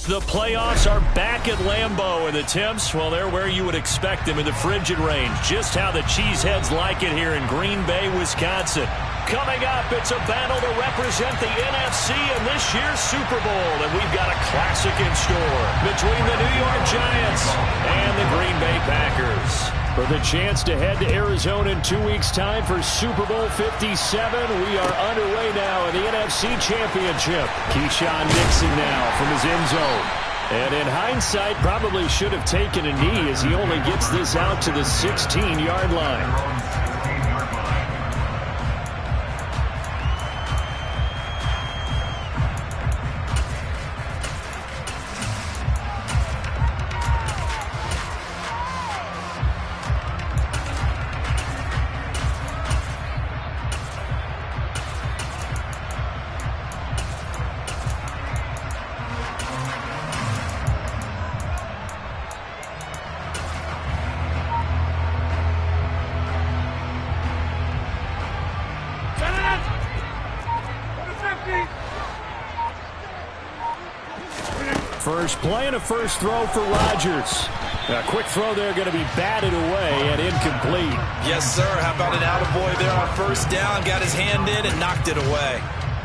The playoffs are back at Lambeau, and the temps, well, they're where you would expect them in the frigid range. Just how the Cheeseheads like it here in Green Bay, Wisconsin. Coming up, it's a battle to represent the NFC in this year's Super Bowl, and we've got a classic in store between the New York Giants and the Green Bay Packers. For the chance to head to Arizona in 2 weeks' time for Super Bowl 57, we are underway now in the NFC Championship. Keyshawn Nixon now from his end zone. And in hindsight, probably should have taken a knee as he only gets this out to the 16-yard line. First play and a first throw for Rodgers. A quick throw there going to be batted away and incomplete. Yes, sir. How about an attaboy there on first down? Got his hand in and knocked it away.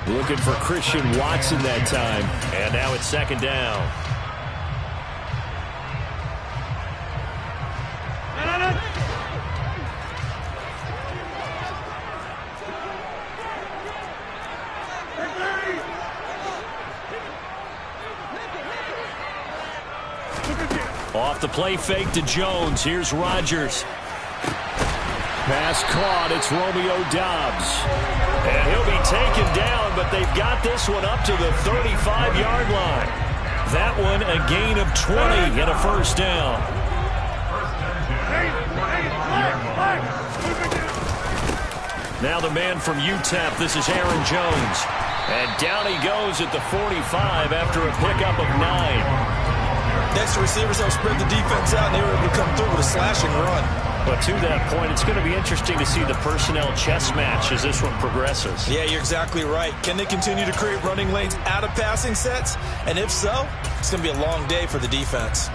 Looking for Christian Watson that time. And now it's second down. Off the play fake to Jones. Here's Rodgers. Pass caught. It's Romeo Doubs. And he'll be taken down, but they've got this one up to the 35-yard line. That one a gain of 20 and a first down. Now the man from UTEP. This is Aaron Jones. And down he goes at the 45 after a pickup of 9. Next receivers help spread the defense out, and they were able to come through with a slashing run. But to that point, it's going to be interesting to see the personnel chess match as this one progresses. Yeah, you're exactly right. Can they continue to create running lanes out of passing sets? And if so, it's going to be a long day for the defense.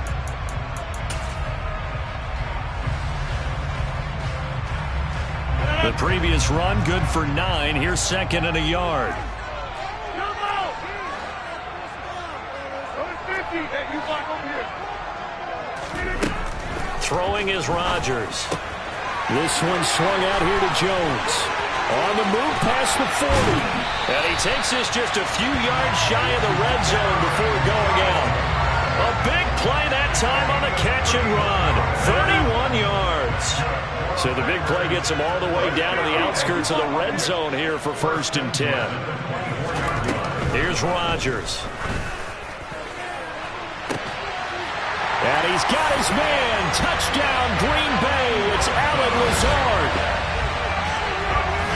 The previous run, good for 9. Here's second and a yard. Throwing is Rodgers. This one swung out here to Jones. On the move past the 40. And he takes this just a few yards shy of the red zone before going out. A big play that time on the catch and run. 31 yards. So the big play gets him all the way down to the outskirts of the red zone here for 1st and 10. Here's Rodgers. And he's got his man. Touchdown, Green Bay. It's Allen Lazard.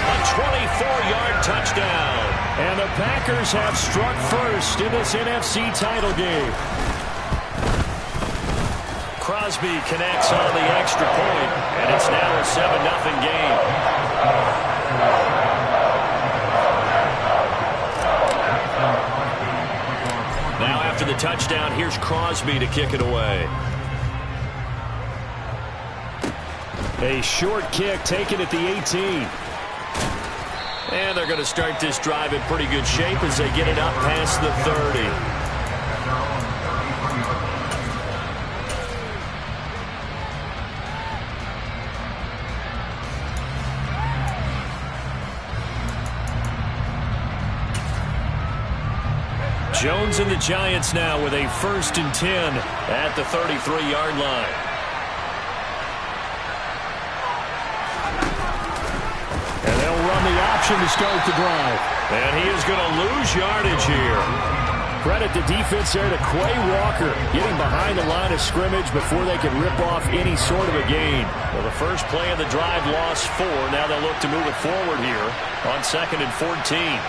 A 24-yard touchdown. And the Packers have struck first in this NFC title game. Crosby connects on the extra point, and it's now a 7-0 game. Now after the touchdown, here's Crosby to kick it away. A short kick taken at the 18. And they're going to start this drive in pretty good shape as they get it up past the 30. Jones and the Giants now with a 1st and 10 at the 33-yard line. And they'll run the option to start the drive. And he is going to lose yardage here. Credit the defense there to Quay Walker, getting behind the line of scrimmage before they could rip off any sort of a gain. Well, the first play of the drive lost 4. Now they'll look to move it forward here on 2nd and 14.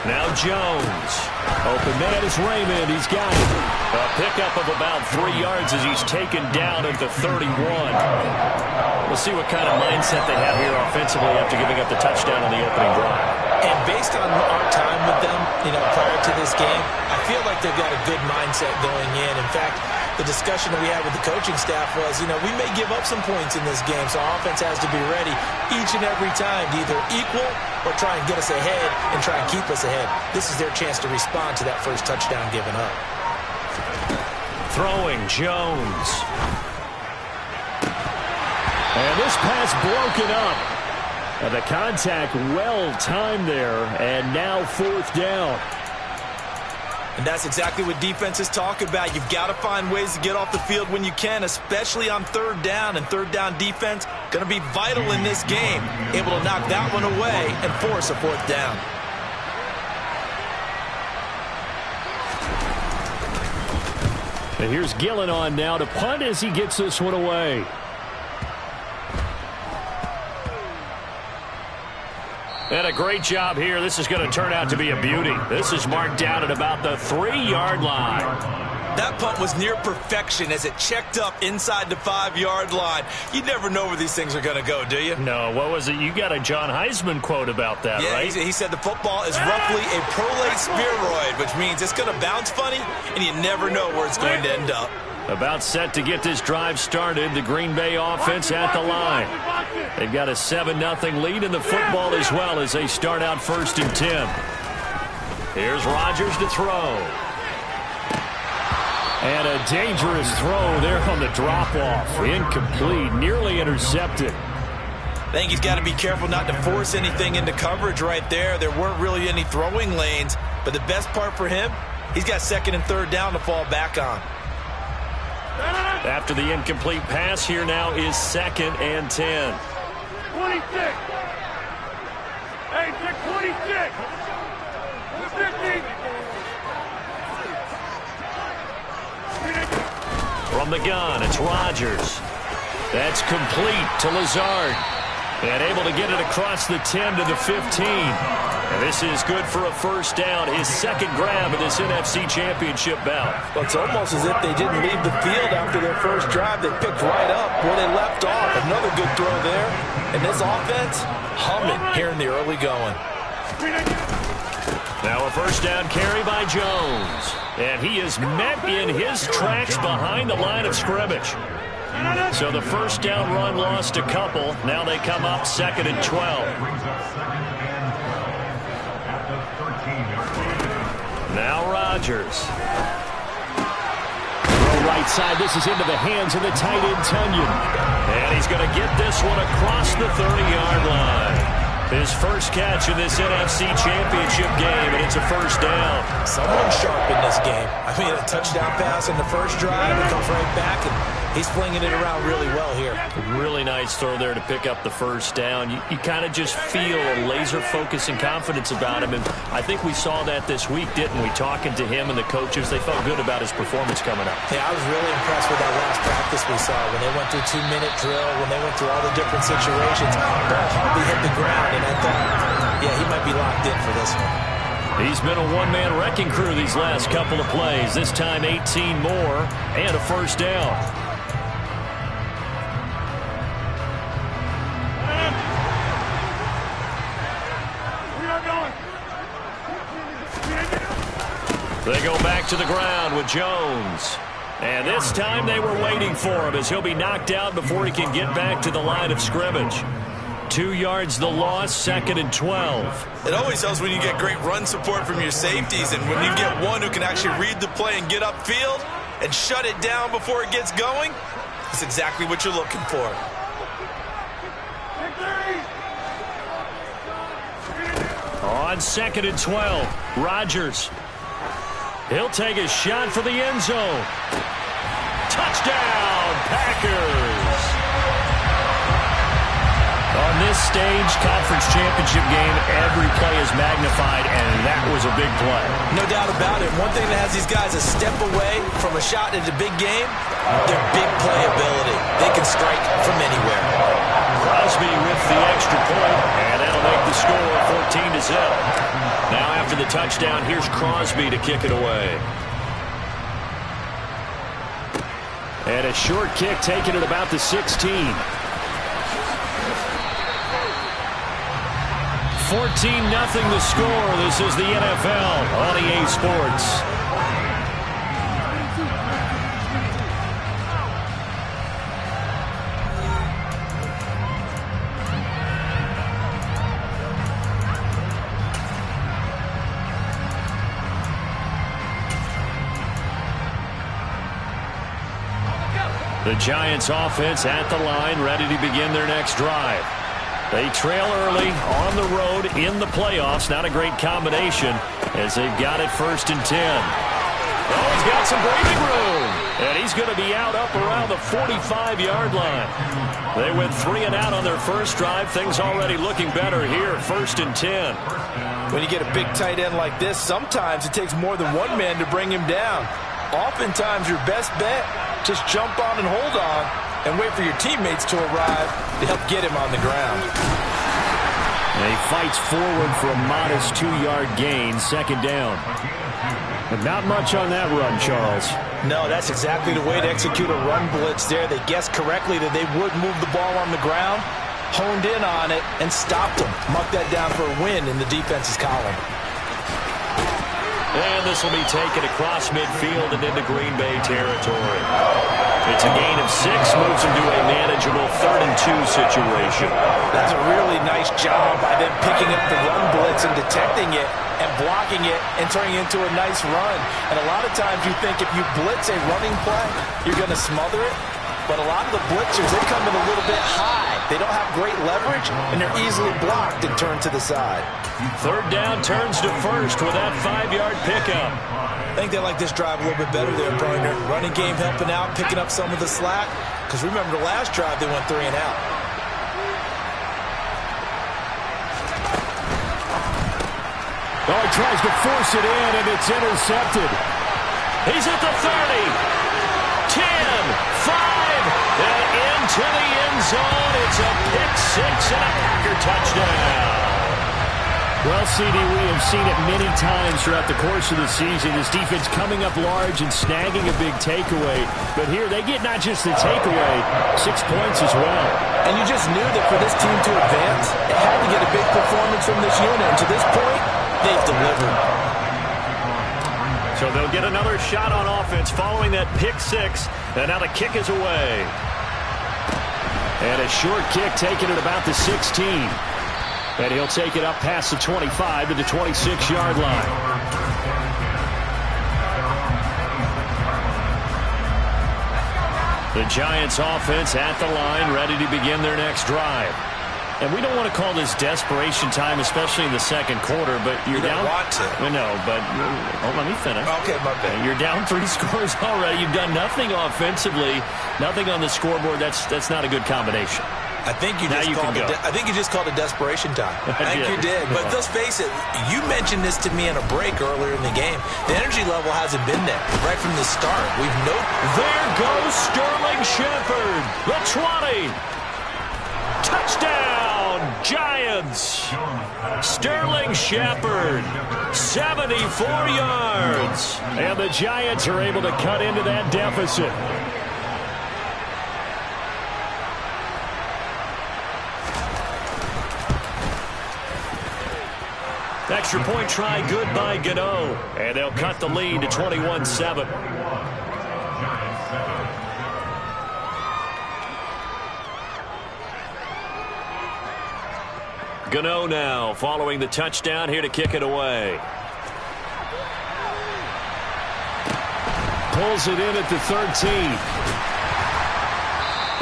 Now Jones. Open man is Raymond. He's got it. A pickup of about 3 yards as he's taken down at the 31. We'll see what kind of mindset they have here offensively after giving up the touchdown on the opening drive. And based on our time with them, prior to this game, I feel like they've got a good mindset going in. In fact, the discussion that we had with the coaching staff was, we may give up some points in this game, so our offense has to be ready each and every time to either equal or try and get us ahead and try and keep us ahead. This is their chance to respond to that first touchdown given up. Throwing Jones. And this pass broken up. And the contact well timed there, and now 4th down. And that's exactly what defenses talk about. You've got to find ways to get off the field when you can, especially on 3rd down. And 3rd down defense going to be vital in this game, able to knock that one away and force a 4th down. And here's Gillen on now to punt as he gets this one away. And a great job here. This is going to turn out to be a beauty. This is marked down at about the 3-yard line. That punt was near perfection as it checked up inside the 5-yard line. You never know where these things are going to go, do you? No, what was it? You got a John Heisman quote about that, right? He said the football is roughly a prolate spheroid, which means it's going to bounce funny, and you never know where it's going to end up. About set to get this drive started. The Green Bay offense at the line. They've got a 7-0 lead in the football as well as they start out 1st and 10. Here's Rodgers to throw. And a dangerous throw there on the drop-off. Incomplete, nearly intercepted. I think he's got to be careful not to force anything into coverage right there. There weren't really any throwing lanes, but the best part for him, he's got 2nd and 3rd down to fall back on. After the incomplete pass, here now is 2nd and 10. 26. Hey, 26. 50. From the gun, it's Rodgers. That's complete to Lazard. And able to get it across the 10 to the 15. And this is good for a 1st down, his 2nd grab of this NFC Championship bout. Well, it's almost as if they didn't leave the field after their first drive. They picked right up where they left off. Another good throw there. And this offense, humming here in the early going. Now a 1st down carry by Jones. And he is met in his tracks behind the line of scrimmage. So the 1st down run lost a couple. Now they come up 2nd and 12. Now Rodgers. Throw right side. This is into the hands of the tight end Tunyon. And he's going to get this one across the 30-yard line. His first catch in this NFC Championship game, and it's a 1st down. Someone sharp in this game. I mean, a touchdown pass in the first drive. It comes right back, and he's flinging it around really well here. Really nice throw there to pick up the 1st down. You kind of just feel a laser focus and confidence about him, and I think we saw that this week, didn't we? Talking to him and the coaches, they felt good about his performance coming up. Yeah, I was really impressed with that last practice we saw when they went through 2-minute drill, when they went through all the different situations. Ball hardly hit the ground, and I thought, yeah, he might be locked in for this one. He's been a one-man wrecking crew these last couple of plays. This time 18 more and a 1st down. They go back to the ground with Jones. And this time they were waiting for him as he'll be knocked out before he can get back to the line of scrimmage. 2 yards the loss, 2nd and 12. It always helps when you get great run support from your safeties, and when you get one who can actually read the play and get upfield and shut it down before it gets going, that's exactly what you're looking for. On 2nd and 12, Rodgers. He'll take a shot for the end zone. Touchdown, Packers! On this stage, conference championship game, every play is magnified, and that was a big play. No doubt about it. One thing that has these guys a step away from a shot at a big game, their big play ability. They can strike from anywhere. Crosby with the extra point, and that'll make the score 14-0. Now after the touchdown, here's Crosby to kick it away. And a short kick taken at about the 16. 14-0 the score. This is the NFL on EA Sports. The Giants offense at the line, ready to begin their next drive. They trail early on the road in the playoffs. Not a great combination as they've got it 1st and 10. Oh, he's got some breathing room. And he's going to be out up around the 45-yard line. They went 3 and out on their first drive. Things already looking better here, 1st and 10. When you get a big tight end like this, sometimes it takes more than one man to bring him down. Oftentimes, your best bet, just jump on and hold on and wait for your teammates to arrive to help get him on the ground. And he fights forward for a modest 2-yard gain, 2nd down. But not much on that run, Charles. No, that's exactly the way to execute a run blitz there. They guessed correctly that they would move the ball on the ground, honed in on it, and stopped them. Marked that down for a win in the defense's column. And this will be taken across midfield and into Green Bay territory. It's a gain of 6, moves them to a manageable 3rd and 2 situation. That's a really nice job by them picking up the run blitz and detecting it and blocking it and turning it into a nice run. And a lot of times you think if you blitz a running play, you're going to smother it. But a lot of the blitzers, they come in a little bit high. They don't have great leverage, and they're easily blocked and turned to the side. 3rd down turns to 1st with that 5-yard pickup. I think they like this drive a little bit better there, partner. Running game helping out, picking up some of the slack. Because remember, the last drive they went 3 and out. Oh, he tries to force it in, and it's intercepted. He's at the 30. 10, 5, and into the end zone. It's a pick-6 and a Packer touchdown. Well, CD, we have seen it many times throughout the course of the season. This defense coming up large and snagging a big takeaway. But here, they get not just the takeaway, 6 points as well. And you just knew that for this team to advance, it had to get a big performance from this unit. And to this point, they've delivered. So they'll get another shot on offense following that pick-6. And now the kick is away. And a short kick taken at about the 16. And he'll take it up past the 25 to the 26-yard line. The Giants offense at the line, ready to begin their next drive. And we don't want to call this desperation time, especially in the 2nd quarter, but you're down. You don't want to. No, but let me finish. Okay, my bad. You're down 3 scores already. You've done nothing offensively, nothing on the scoreboard. That's not a good combination. I think you just called it desperation time. I think you did. But let's face it, you mentioned this to me in a break earlier in the game. The energy level hasn't been there right from the start. There goes Sterling Shepard, the 20. Touchdown, Giants. Sterling Shepard, 74 yards. And the Giants are able to cut into that deficit. Extra point try good by Gano. And they'll cut the lead to 21-7. Gano now following the touchdown here to kick it away. Pulls it in at the 13.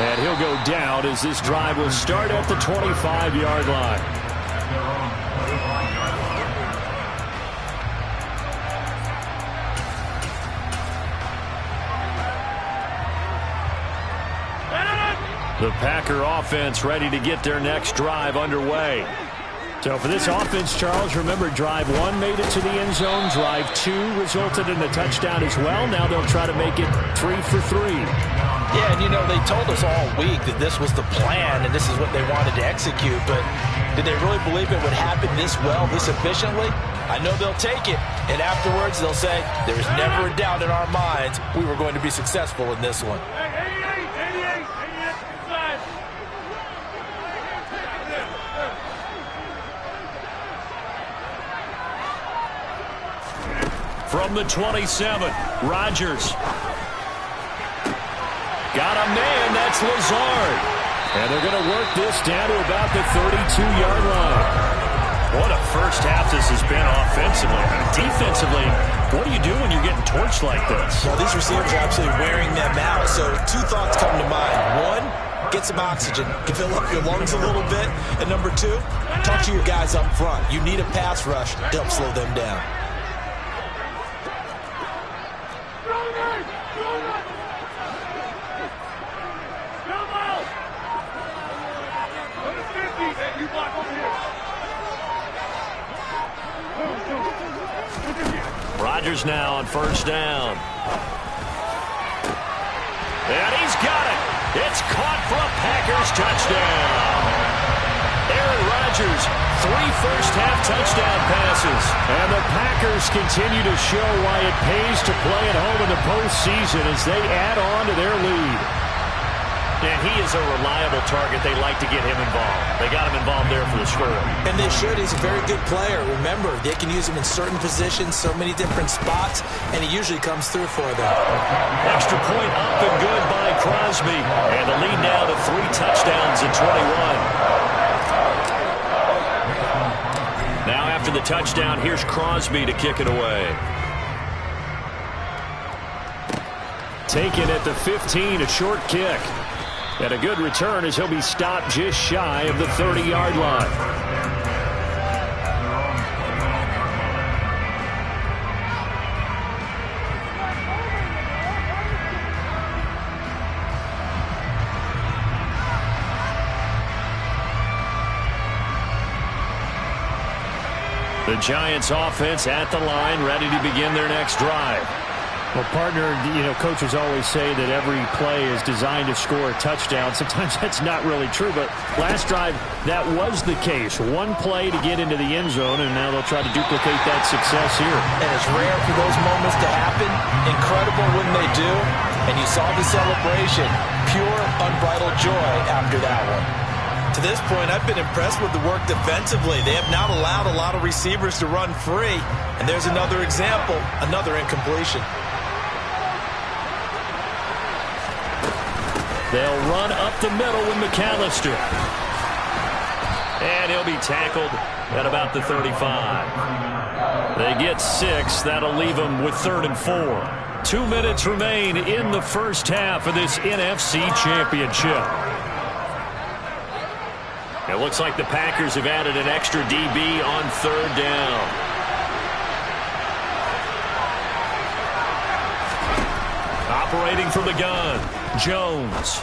And he'll go down as this drive will start at the 25-yard line. The Packer offense ready to get their next drive underway. So for this offense, Charles, remember drive 1 made it to the end zone. Drive 2 resulted in a touchdown as well. Now they'll try to make it 3 for 3. Yeah, and you know, they told us all week that this was the plan and this is what they wanted to execute. But did they really believe it would happen this well, this efficiently? I know they'll take it. And afterwards, they'll say, there was never a doubt in our minds we were going to be successful in this one. From the 27, Rodgers. Got a man, that's Lazard. And they're going to work this down to about the 32-yard line. What a first half this has been offensively. Defensively, what do you do when you're getting torched like this? Well, these receivers are absolutely wearing them out. So 2 thoughts come to mind. 1, get some oxygen. Fill up your lungs a little bit. And number 2, talk to your guys up front. You need a pass rush to help slow them down. Rodgers now on first down. And he's got it. It's caught for a Packers touchdown. Aaron Rodgers, 3 first-half touchdown passes. And the Packers continue to show why it pays to play at home in the postseason as they add on to their lead. And he is a reliable target. They like to get him involved. They got him involved there for the score. And they should. He's a very good player. Remember, they can use him in certain positions, so many different spots, and he usually comes through for them. Extra point up and good by Crosby. And the lead now to 3 touchdowns in 21. Now after the touchdown, here's Crosby to kick it away. Taken at the 15, a short kick. And a good return as he'll be stopped just shy of the 30-yard line. The Giants offense at the line, ready to begin their next drive. Well, partner, coaches always say that every play is designed to score a touchdown. Sometimes that's not really true, but last drive, that was the case. 1 play to get into the end zone, and now they'll try to duplicate that success here. And it's rare for those moments to happen. Incredible when they do. And you saw the celebration. Pure, unbridled joy after that one. To this point, I've been impressed with the work defensively. They have not allowed a lot of receivers to run free. And there's another example, another incompletion. They'll run up the middle with McAllister. And he'll be tackled at about the 35. They get 6. That'll leave them with 3rd and 4. 2 minutes remain in the first half of this NFC Championship. It looks like the Packers have added an extra DB on 3rd down. Operating from the gun, Jones.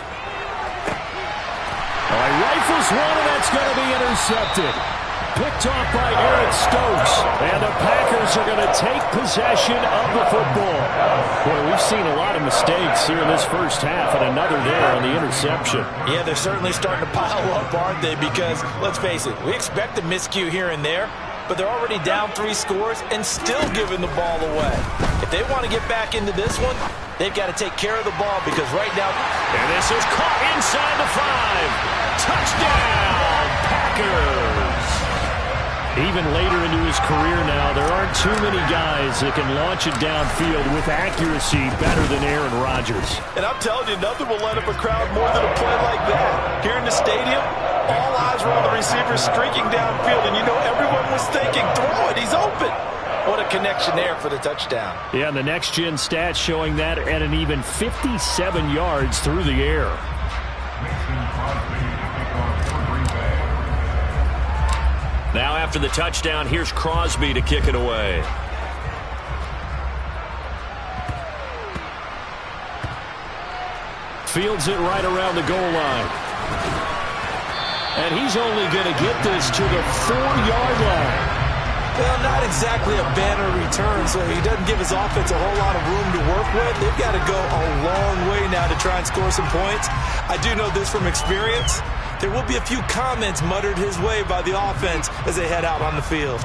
Oh, he rifles one, and that's going to be intercepted. Picked off by Eric Stokes. And the Packers are going to take possession of the football. Boy, we've seen a lot of mistakes here in this first half, and another there on the interception. Yeah, they're certainly starting to pile up, aren't they? Because, let's face it, we expect a miscue here and there, but they're already down 3 scores and still giving the ball away. If they want to get back into this one, they've got to take care of the ball because right now... And this is caught inside the 5. Touchdown, Packers! Even later into his career now, there aren't too many guys that can launch it downfield with accuracy better than Aaron Rodgers. And I'm telling you, nothing will light up a crowd more than a play like that. Here in the stadium, all eyes were on the receiver streaking downfield, and you know everyone was thinking, throw it, he's open. What a connection there for the touchdown. Yeah, and the next-gen stats showing that at an even 57 yards through the air. Now after the touchdown, here's Crosby to kick it away. Fields it right around the goal line. And he's only going to get this to the 4-yard line. Well, not exactly a banner return, so he doesn't give his offense a whole lot of room to work with. They've got to go a long way now to try and score some points. I do know this from experience. There will be a few comments muttered his way by the offense as they head out on the field.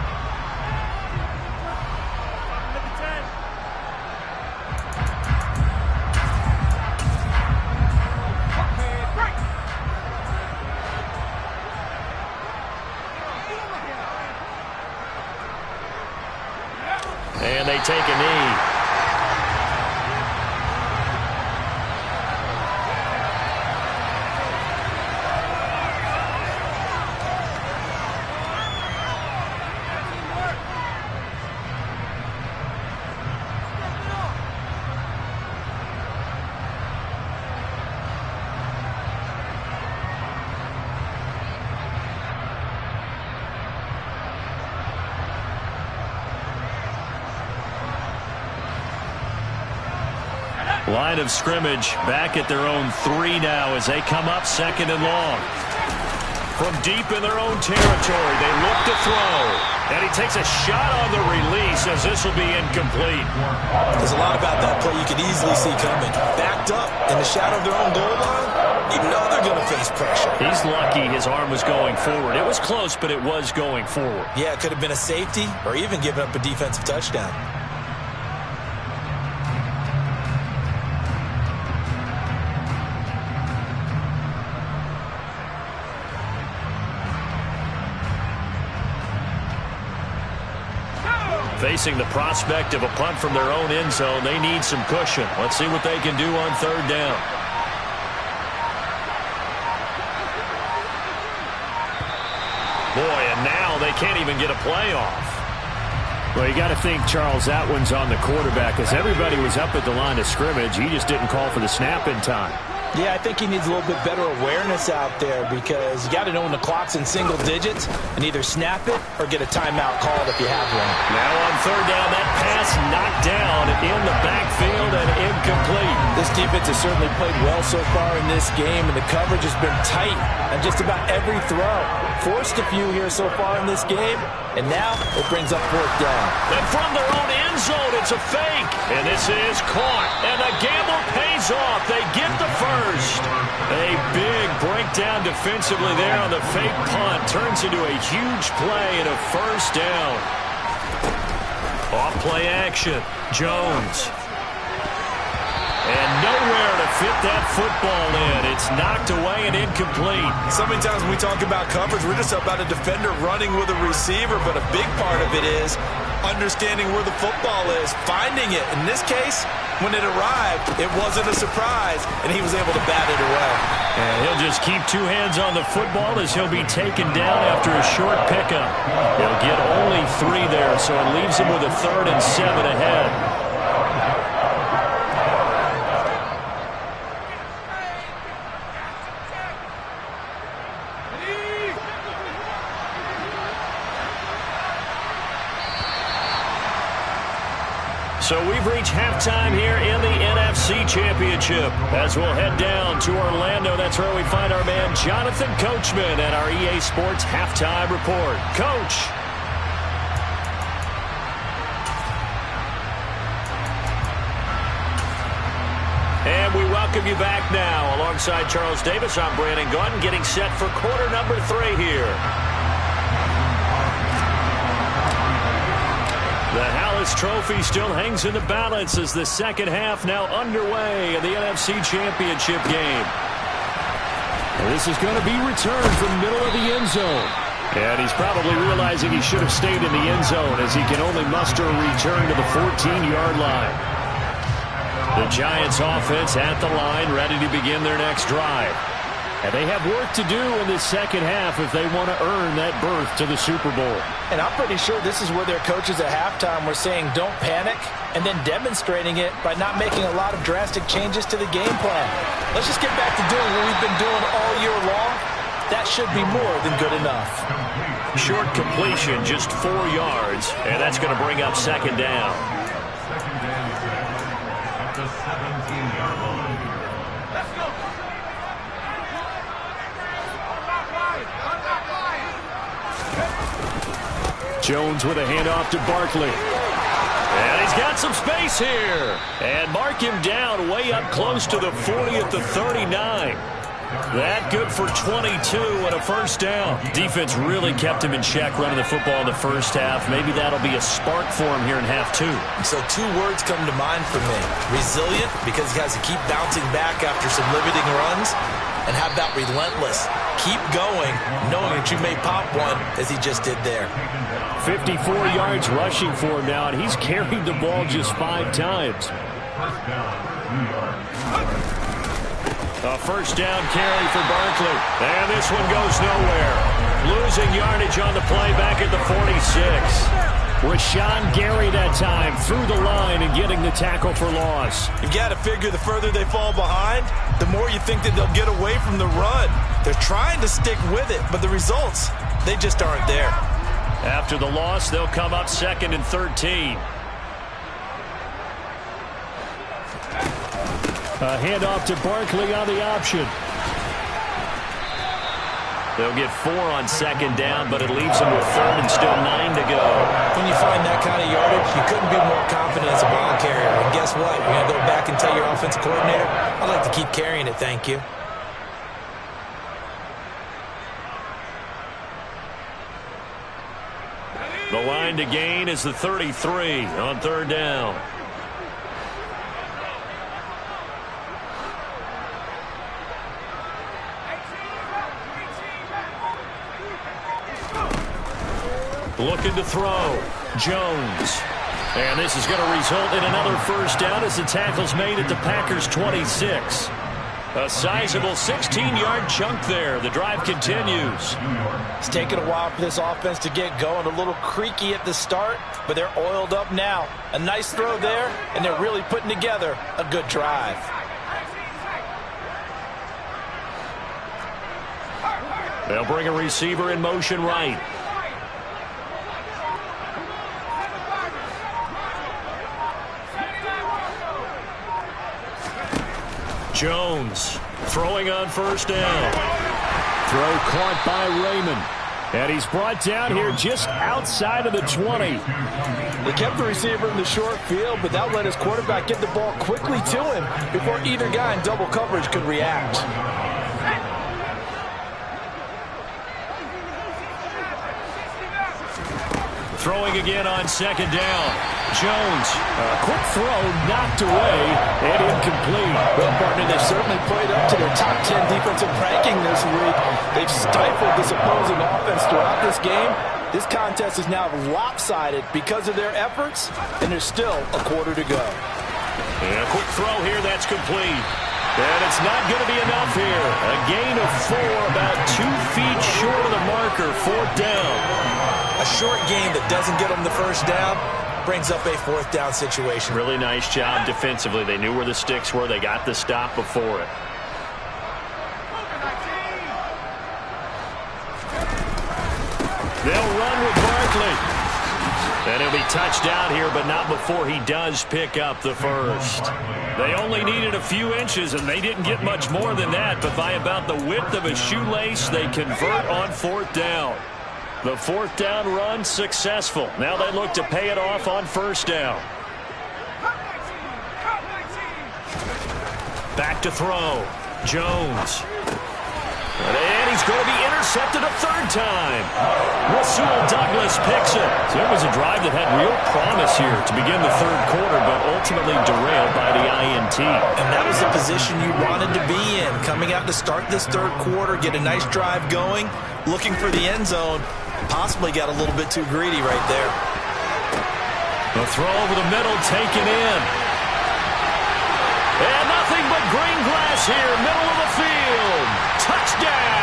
And they take a knee. Line of scrimmage back at their own 3 now as they come up 2nd and long. From deep in their own territory, they look to throw. And he takes a shot on the release as this will be incomplete. There's a lot about that play you could easily see coming. Backed up in the shadow of their own goal line, you know they're going to face pressure. He's lucky his arm was going forward. It was close, but it was going forward. Yeah, it could have been a safety or even given up a defensive touchdown. Facing the prospect of a punt from their own end zone, they need some cushion. Let's see what they can do on 3rd down. Boy, and now they can't even get a play off. Well, you got to think, Charles, that one's on the quarterback as everybody was up at the line of scrimmage. He just didn't call for the snap in time. Yeah, I think he needs a little bit better awareness out there because you got to know when the clock's in single digits and either snap it or get a timeout called if you have one. Now on 3rd down, that pass knocked down in the backfield and incomplete. This defense has certainly played well so far in this game, and the coverage has been tight on just about every throw. Forced a few here so far in this game, and now it brings up 4th down. And from their own end zone, it's a fake. And this is caught. And the gamble pays off. They get the first. A big breakdown defensively there on the fake punt. Turns into a huge play and a 1st down. Off play action. Jones. And nowhere to fit that football in. It's knocked away and incomplete. So many times when we talk about coverage, we're just about a defender running with a receiver, but a big part of it is understanding where the football is, finding it. In this case, when it arrived, it wasn't a surprise, and he was able to bat it away. And he'll just keep 2 hands on the football as he'll be taken down after a short pickup. He'll get only 3 there, so it leaves him with a 3rd and 7 ahead. So we've reached halftime here in the NFC Championship. As we'll head down to Orlando, that's where we find our man Jonathan Coachman at our EA Sports Halftime Report. Coach. And we welcome you back now. Alongside Charles Davis, I'm Brandon Gaudin, getting set for quarter number 3 here. The Hallis Trophy still hangs in the balance as the 2nd half now underway in the NFC Championship game. And this is going to be returned from the middle of the end zone. And he's probably realizing he should have stayed in the end zone as he can only muster a return to the 14-yard line. The Giants offense at the line, ready to begin their next drive. And they have work to do in this 2nd half if they want to earn that berth to the Super Bowl. And I'm pretty sure this is where their coaches at halftime were saying don't panic and then demonstrating it by not making a lot of drastic changes to the game plan. Let's just get back to doing what we've been doing all year long. That should be more than good enough. Short completion, just 4 yards, and that's going to bring up 2nd down. At the 17-yard line. Jones with a handoff to Barkley. And he's got some space here. And mark him down way up close to the 40 at the 39. That good for 22 and a 1st down. Defense really kept him in check running the football in the 1st half. Maybe that'll be a spark for him here in half 2. So 2 words come to mind for me. Resilient, because he has to keep bouncing back after some limiting runs. And how about relentless? Keep going, knowing that you may pop one, as he just did there. 54 yards rushing for him now, and he's carried the ball just 5 times. A 1st down carry for Barkley. And this one goes nowhere. Losing yardage on the play back at the 46. Rashawn Gary that time through the line and getting the tackle for loss. You've got to figure the further they fall behind, the more you think that they'll get away from the run. They're trying to stick with it, but the results, they just aren't there. After the loss, they'll come up 2nd and 13. A handoff to Barkley on the option. They'll get 4 on second down, but it leaves them with third and still 9 to go. When you find that kind of yardage, you couldn't be more confident as a ball carrier. And guess what? You're going to go back and tell your offensive coordinator, I'd like to keep carrying it, thank you. The line to gain is the 33 on third down. Looking to throw. Jones. And this is going to result in another first down as the tackle's made at the Packers' 26. A sizable 16-yard chunk there. The drive continues. It's taken a while for this offense to get going. A little creaky at the start, but they're oiled up now. A nice throw there, and they're really putting together a good drive. They'll bring a receiver in motion right. Jones throwing on first down. Throw caught by Raymond. And he's brought down here just outside of the 20. They kept the receiver in the short field, but that let his quarterback get the ball quickly to him before either guy in double coverage could react. Throwing again on second down. Jones. A quick throw knocked away and incomplete. Well, partner, they've certainly played up to their top 10 defensive ranking this week. They've stifled this opposing offense throughout this game. This contest is now lopsided because of their efforts, and there's still a quarter to go. And a quick throw here, that's complete. And it's not going to be enough here. A gain of 4, about 2 feet short of the marker, fourth down. A short gain that doesn't get them the first down brings up a fourth down situation. Really nice job defensively. They knew where the sticks were. They got the stop before it. They'll run with Barkley. And he'll be touched out here, but not before he does pick up the first. They only needed a few inches, and they didn't get much more than that. But by about the width of a shoelace, they convert on fourth down. The fourth down run successful. Now they look to pay it off on first down. Back to throw. Jones. And he's going to be intercepted a third time. Rasul Douglas picks it. So it was a drive that had real promise here to begin the third quarter, but ultimately derailed by the INT. And that was the position you wanted to be in. Coming out to start this third quarter, get a nice drive going, looking for the end zone. Possibly got a little bit too greedy right there. The throw over the middle taken in. And nothing but green grass here, middle of the field. Touchdown!